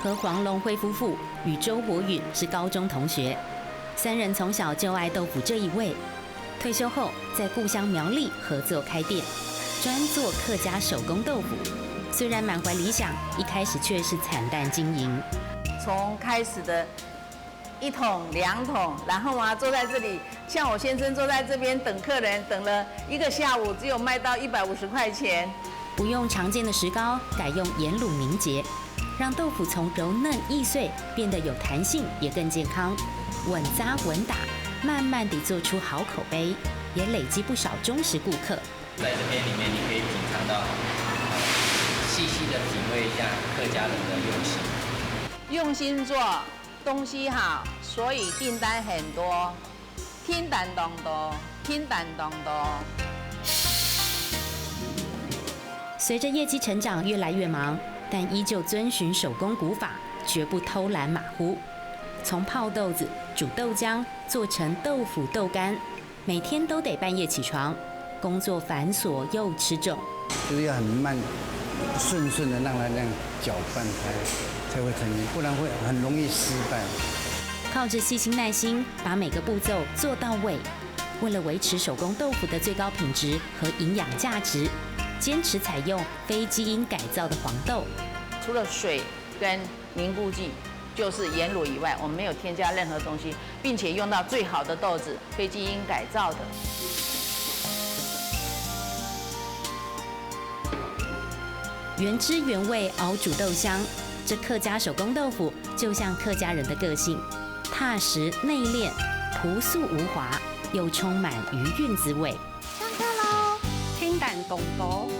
和黄龙辉夫妇与周博允是高中同学，三人从小就爱豆腐这一味。退休后在故乡苗栗合作开店，专做客家手工豆腐。虽然满怀理想，一开始却是惨淡经营。从开始的1桶2桶，然后坐在这里，像我先生坐在这边等客人，等了1个下午，只有卖到150块钱。不用常见的石膏，改用盐卤凝结，让豆腐从柔嫩易碎变得有弹性，也更健康，稳扎稳打，慢慢地做出好口碑，也累积不少忠实顾客。在这边里面，你可以品尝到，细细的品味一下客家人的用心。用心做，东西好，所以订单很多，听单当多，听单当多。随着业绩成长越来越忙，但依旧遵循手工古法，绝不偷懒马虎。从泡豆子、煮豆浆，做成豆腐豆干，每天都得半夜起床，工作繁琐又吃重，就是要很慢、顺的让它这样搅拌才会成功，不然会很容易失败。靠着细心耐心，把每个步骤做到位。为了维持手工豆腐的最高品质和营养价值，坚持采用非基因改造的黄豆。除了水跟凝固剂，就是盐卤以外，我们没有添加任何东西，并且用到最好的豆子，非基因改造的。原汁原味熬煮豆香，这客家手工豆腐就像客家人的个性，踏实内敛，朴素无华，又充满余韵滋味。上课喽！听蛋懂懂。